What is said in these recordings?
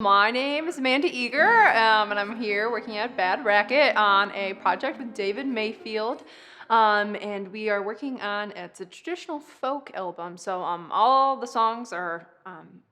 My name is Amanda Egerer, and I'm here working at Racket on a project with David Mayfield. And we are working on, it's a traditional folk album. So all the songs are,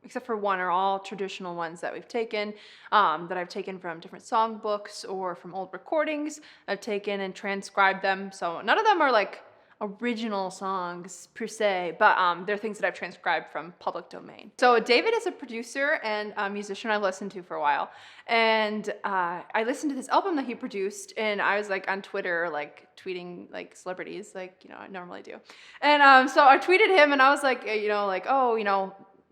except for one, are all traditional ones that we've taken, that I've taken from different songbooks or from old recordings. I've taken and transcribed them. So none of them are like original songs per se, but they're things that I've transcribed from public domain. So David is a producer and a musician I've listened to for a while, and I listened to this album that he produced, and I was like on Twitter, like tweeting like celebrities, like I normally do, and so I tweeted him, and I was like,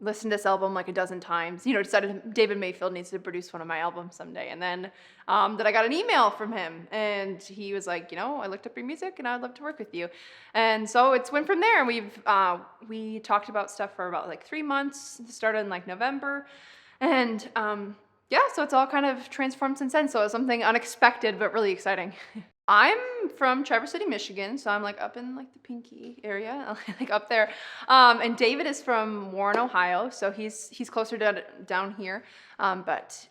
listen to this album like a dozen times, decided David Mayfield needs to produce one of my albums someday. And then that I got an email from him, and he was like, I looked up your music and I'd love to work with you. And so it's went from there. And we talked about stuff for about like 3 months. It started in like November. And yeah, so it's all kind of transformed since then. So it's something unexpected, but really exciting. I'm from Traverse City, Michigan, so I'm like up in like the Pinky area, like up there. And David is from Warren, Ohio, so he's closer down here. But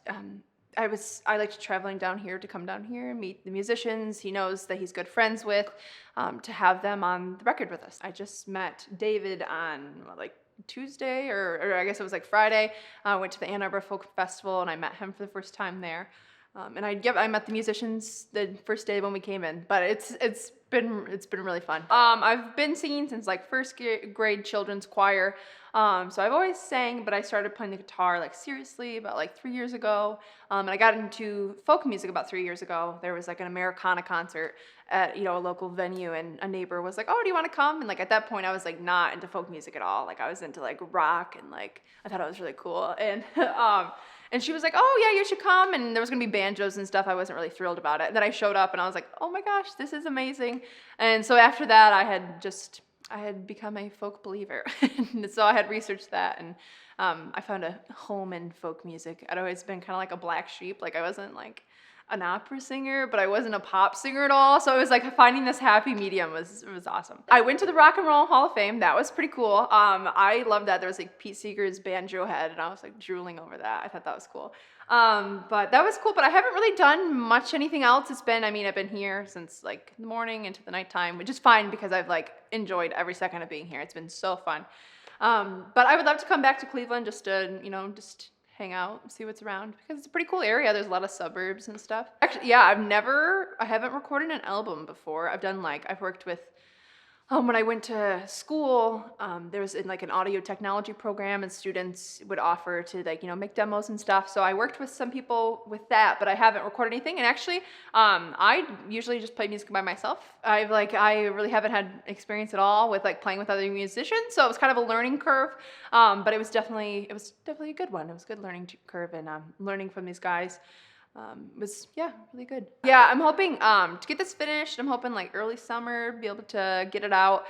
I liked traveling down here to come down here and meet the musicians he knows that he's good friends with, to have them on the record with us. I just met David on like Tuesday, or I guess it was like Friday. I went to the Ann Arbor Folk Festival and I met him for the first time there. And I met the musicians the first day when we came in, but it's been really fun. I've been singing since like first grade children's choir. So I've always sang, but I started playing the guitar like seriously about like 3 years ago. And I got into folk music about 3 years ago. There was like an Americana concert at a local venue, and a neighbor was like, "Oh, do you want to come?" And like at that point I was like not into folk music at all. Like I was into like rock, and like I thought it was really cool. And and she was like, "Oh yeah, you should come." And there was gonna be banjos and stuff. I wasn't really thrilled about it. And then I showed up and I was like, "Oh my gosh, this is amazing." And so after that I had become a folk believer. And so I had researched that, and I found a home in folk music. I'd always been kind of like a black sheep. Like I wasn't like an opera singer, but I wasn't a pop singer at all. So it was like finding this happy medium was awesome. I went to the Rock and Roll Hall of Fame. That was pretty cool. I loved that. There was like Pete Seeger's banjo head, and I was like drooling over that. I thought that was cool. But that was cool, but I haven't really done much anything else. I've been here since like the morning into the nighttime, which is fine because I've like enjoyed every second of being here. It's been so fun. But I would love to come back to Cleveland just to, just hang out and see what's around, because it's a pretty cool area. There's a lot of suburbs and stuff. Actually, yeah, I haven't recorded an album before. I've worked with, when I went to school, there was like an audio technology program, and students would offer to like, make demos and stuff. So I worked with some people with that, but I haven't recorded anything. And actually, I usually just play music by myself. I really haven't had experience at all with like playing with other musicians. So it was kind of a learning curve. But it was definitely a good one. It was a good learning curve, and learning from these guys. Was really good. Yeah, I'm hoping to get this finished. I'm hoping like early summer, be able to get it out,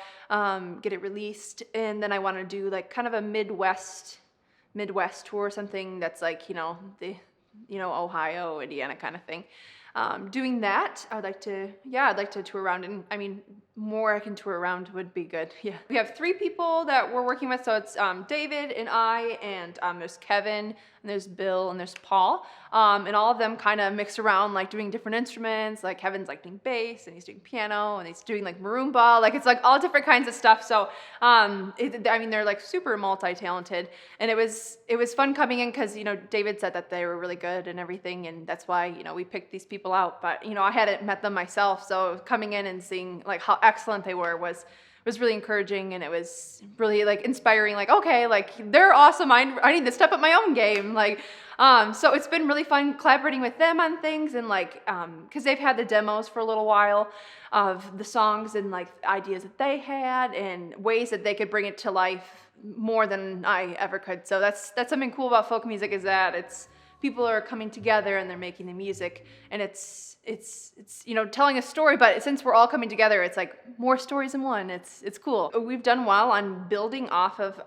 get it released, and then I want to do like kind of a Midwest tour, something that's like the Ohio, Indiana kind of thing. Doing that, I'd like to tour around, and I mean, more I can tour around would be good. Yeah, we have 3 people that we're working with, so it's David and I, and there's Kevin, and there's Bill, and there's Paul, and all of them kind of mix around, like doing different instruments. Like Kevin's like doing bass, and he's doing piano, and he's doing like marimba. Like it's like all different kinds of stuff. So they're like super multi-talented, and it was fun coming in because David said that they were really good and everything, and that's why we picked these people out. But I hadn't met them myself, so coming in and seeing like how excellent they were was really encouraging, and it was really like inspiring. Like, okay, like they're awesome. I need to step up my own game. Like, so it's been really fun collaborating with them on things, and like, cause they've had the demos for a little while of the songs, and like ideas that they had and ways that they could bring it to life more than I ever could. So that's something cool about folk music, is that people are coming together and they're making the music, and it's telling a story, but since we're all coming together, it's like more stories in one. It's cool. We've done well on building off of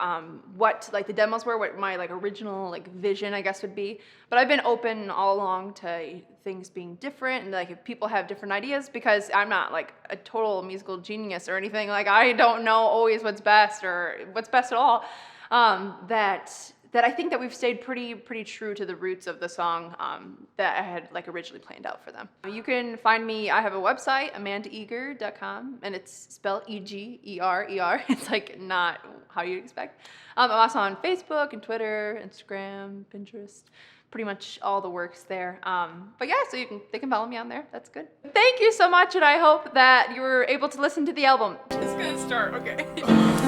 what like the demos were, what my like original like vision I guess would be, but I've been open all along to things being different, and like if people have different ideas, because I'm not like a total musical genius or anything. Like I don't know always what's best or what's best at all. That that I think that we've stayed pretty true to the roots of the song that I had like originally planned out for them. You can find me. I have a website, amandaegerer.com, and it's spelled Egerer. It's like not how you'd expect. I'm also on Facebook and Twitter, Instagram, Pinterest. Pretty much all the works there. But yeah, so they can follow me on there. That's good. Thank you so much, and I hope that you were able to listen to the album. It's gonna start, okay.